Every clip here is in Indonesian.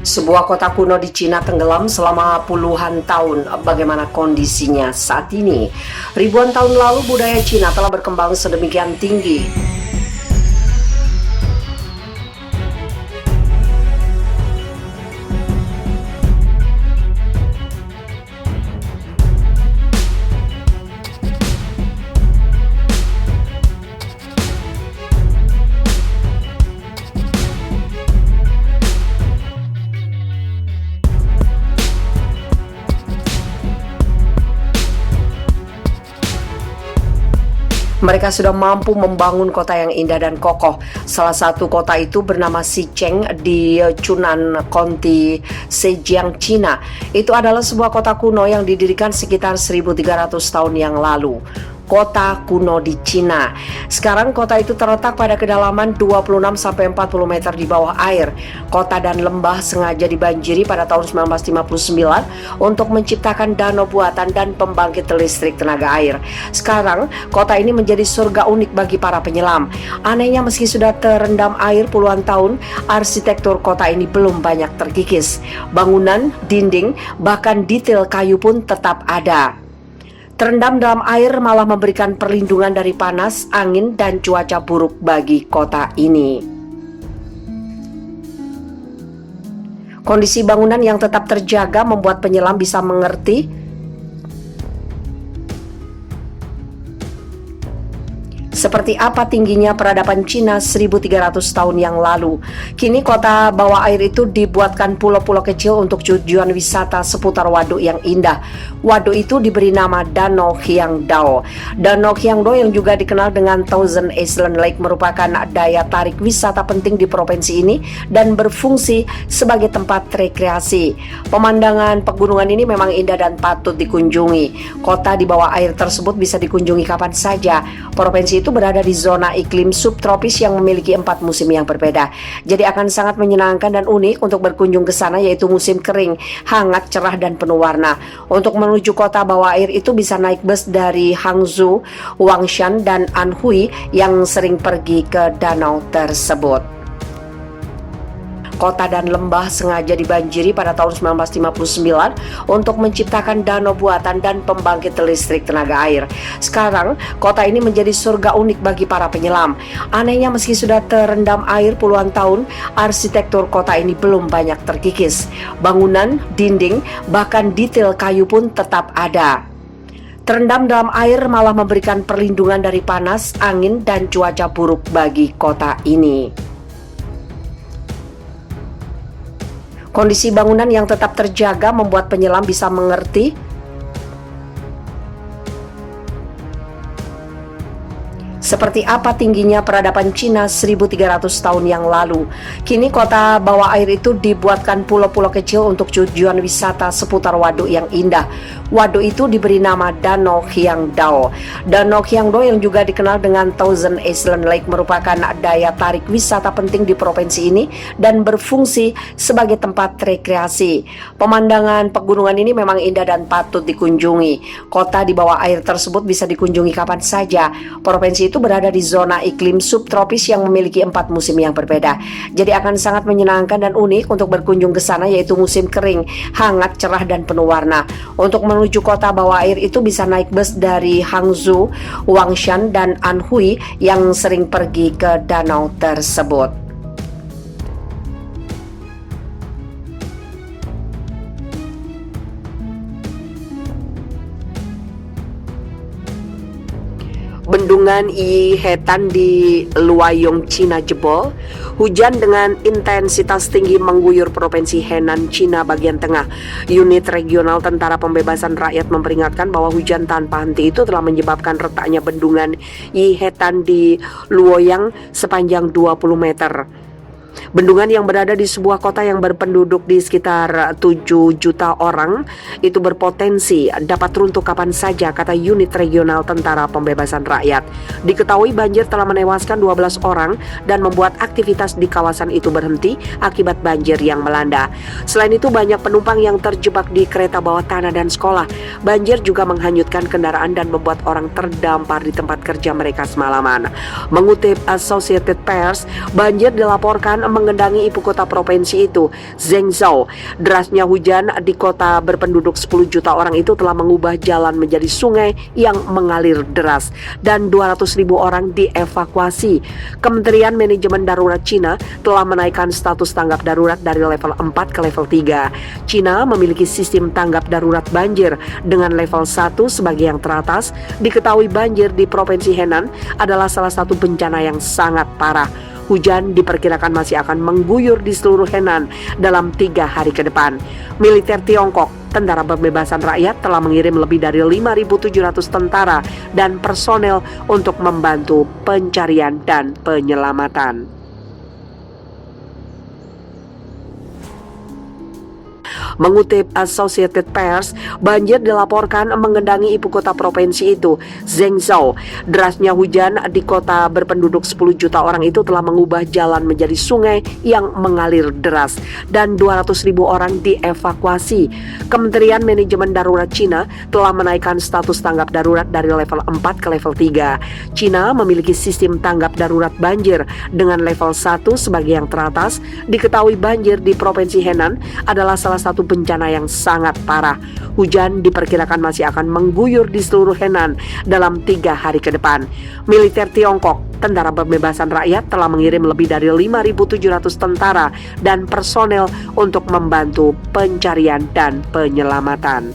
Sebuah kota kuno di Cina tenggelam selama puluhan tahun. Bagaimana kondisinya saat ini? Ribuan tahun lalu budaya Cina telah berkembang sedemikian tinggi. Mereka sudah mampu membangun kota yang indah dan kokoh. Salah satu kota itu bernama Xicheng di Chunan County, Zhejiang, Cina. Itu adalah sebuah kota kuno yang didirikan sekitar 1300 tahun yang lalu. Kota kuno di Cina. Sekarang kota itu terletak pada kedalaman 26-40 meter di bawah air. Kota dan lembah sengaja dibanjiri pada tahun 1959 untuk menciptakan danau buatan dan pembangkit listrik tenaga air. Sekarang, kota ini menjadi surga unik bagi para penyelam. Anehnya, meski sudah terendam air puluhan tahun, arsitektur kota ini belum banyak terkikis. Bangunan, dinding, bahkan detail kayu pun tetap ada. Terendam dalam air malah memberikan perlindungan dari panas, angin, dan cuaca buruk bagi kota ini. Kondisi bangunan yang tetap terjaga membuat penyelam bisa mengerti seperti apa tingginya peradaban Cina 1300 tahun yang lalu. Kini kota bawah air itu dibuatkan pulau-pulau kecil untuk tujuan wisata seputar waduk yang indah. Waduk itu diberi nama Danau Qiangdao. Danau Qiangdao yang juga dikenal dengan Thousand Island Lake merupakan daya tarik wisata penting di provinsi ini dan berfungsi sebagai tempat rekreasi. Pemandangan pegunungan ini memang indah dan patut dikunjungi. Kota di bawah air tersebut bisa dikunjungi kapan saja. Provinsi itu berada di zona iklim subtropis yang memiliki 4 musim yang berbeda. Jadi akan sangat menyenangkan dan unik untuk berkunjung ke sana, yaitu musim kering, hangat, cerah, dan penuh warna. Untuk menuju kota bawah air itu bisa naik bus dari Hangzhou, Huangshan, dan Anhui yang sering pergi ke danau tersebut. Kota dan lembah sengaja dibanjiri pada tahun 1959 untuk menciptakan danau buatan dan pembangkit listrik tenaga air. Sekarang, kota ini menjadi surga unik bagi para penyelam. Anehnya, meski sudah terendam air puluhan tahun, arsitektur kota ini belum banyak terkikis. Bangunan, dinding, bahkan detail kayu pun tetap ada. Terendam dalam air malah memberikan perlindungan dari panas, angin, dan cuaca buruk bagi kota ini. Kondisi bangunan yang tetap terjaga membuat penyelam bisa mengerti seperti apa tingginya peradaban Cina 1300 tahun yang lalu. Kini kota bawah air itu dibuatkan pulau-pulau kecil untuk tujuan wisata seputar waduk yang indah. Waduk itu diberi nama Danau Qiangdao. Danau Qiangdao yang juga dikenal dengan Thousand Island Lake merupakan daya tarik wisata penting di provinsi ini dan berfungsi sebagai tempat rekreasi. Pemandangan pegunungan ini memang indah dan patut dikunjungi. Kota di bawah air tersebut bisa dikunjungi kapan saja. Provinsi itu berada di zona iklim subtropis yang memiliki 4 musim yang berbeda. Jadi akan sangat menyenangkan dan unik untuk berkunjung ke sana, yaitu musim kering, hangat, cerah, dan penuh warna. Untuk menuju kota bawah air itu bisa naik bus dari Hangzhou, Huangshan, dan Anhui yang sering pergi ke danau tersebut. Bendungan Yihetan di Luoyang, Cina jebol. Hujan dengan intensitas tinggi mengguyur provinsi Henan, Cina bagian tengah. Unit regional Tentara Pembebasan Rakyat memperingatkan bahwa hujan tanpa henti itu telah menyebabkan retaknya bendungan Yihetan di Luoyang sepanjang 20 meter. Bendungan yang berada di sebuah kota yang berpenduduk di sekitar 7 juta orang itu berpotensi dapat runtuh kapan saja, kata unit regional Tentara Pembebasan Rakyat. Diketahui banjir telah menewaskan 12 orang dan membuat aktivitas di kawasan itu berhenti akibat banjir yang melanda. Selain itu, banyak penumpang yang terjebak di kereta bawah tanah dan sekolah. Banjir juga menghanyutkan kendaraan dan membuat orang terdampar di tempat kerja mereka semalaman. Mengutip Associated Press, banjir dilaporkan mengendangi ibu kota provinsi itu, Zhengzhou. Derasnya hujan di kota berpenduduk 10 juta orang itu telah mengubah jalan menjadi sungai yang mengalir deras dan 200.000 orang dievakuasi. Kementerian Manajemen Darurat Cina telah menaikkan status tanggap darurat dari level 4 ke level 3. Cina memiliki sistem tanggap darurat banjir dengan level 1 sebagai yang teratas. Diketahui banjir di Provinsi Henan adalah salah satu bencana yang sangat parah. Hujan diperkirakan masih akan mengguyur di seluruh Henan dalam 3 hari ke depan. Militer Tiongkok, Tentara Pembebasan Rakyat, telah mengirim lebih dari 5.700 tentara dan personel untuk membantu pencarian dan penyelamatan. Mengutip Associated Press, banjir dilaporkan mengendangi ibu kota provinsi itu, Zhengzhou. Derasnya hujan di kota berpenduduk 10 juta orang itu telah mengubah jalan menjadi sungai yang mengalir deras dan 200.000 orang dievakuasi. Kementerian Manajemen Darurat Cina telah menaikkan status tanggap darurat dari level 4 ke level 3. Cina memiliki sistem tanggap darurat banjir dengan level 1 sebagai yang teratas. Diketahui banjir di Provinsi Henan adalah salah satu bencana yang sangat parah. Hujan diperkirakan masih akan mengguyur di seluruh Henan dalam 3 hari ke depan. Militer Tiongkok, Tentara Pembebasan Rakyat, telah mengirim lebih dari 5.700 tentara dan personel untuk membantu pencarian dan penyelamatan.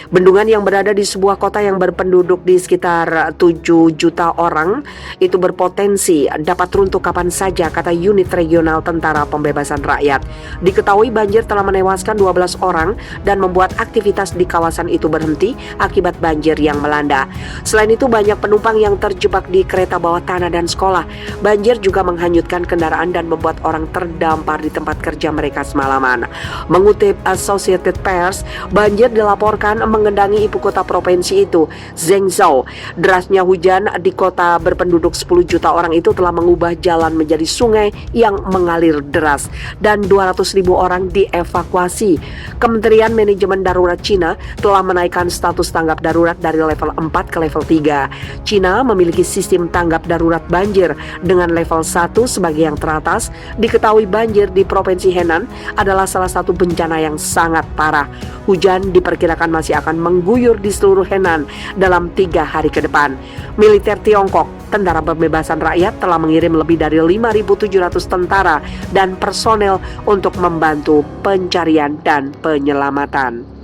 Bendungan yang berada di sebuah kota yang berpenduduk di sekitar 7 juta orang itu berpotensi dapat runtuh kapan saja, kata unit regional Tentara Pembebasan Rakyat. Diketahui banjir telah menewaskan 12 orang dan membuat aktivitas di kawasan itu berhenti akibat banjir yang melanda. Selain itu, banyak penumpang yang terjebak di kereta bawah tanah dan sekolah. Banjir juga menghanyutkan kendaraan dan membuat orang terdampar di tempat kerja mereka semalaman. Mengutip Associated Press, banjir dilaporkan mengendangi ibu kota provinsi itu, Zhengzhou. Derasnya hujan di kota berpenduduk 10 juta orang itu telah mengubah jalan menjadi sungai yang mengalir deras dan 200.000 orang dievakuasi. Kementerian Manajemen Darurat Cina telah menaikkan status tanggap darurat dari level 4 ke level 3. Cina memiliki sistem tanggap darurat banjir dengan level 1 sebagai yang teratas. Diketahui banjir di Provinsi Henan adalah salah satu bencana yang sangat parah. Hujan diperkirakan masih akan mengguyur di seluruh Henan dalam 3 hari ke depan. Militer Tiongkok, Tentara Pembebasan Rakyat, telah mengirim lebih dari 5.700 tentara dan personel untuk membantu pencarian dan penyelamatan.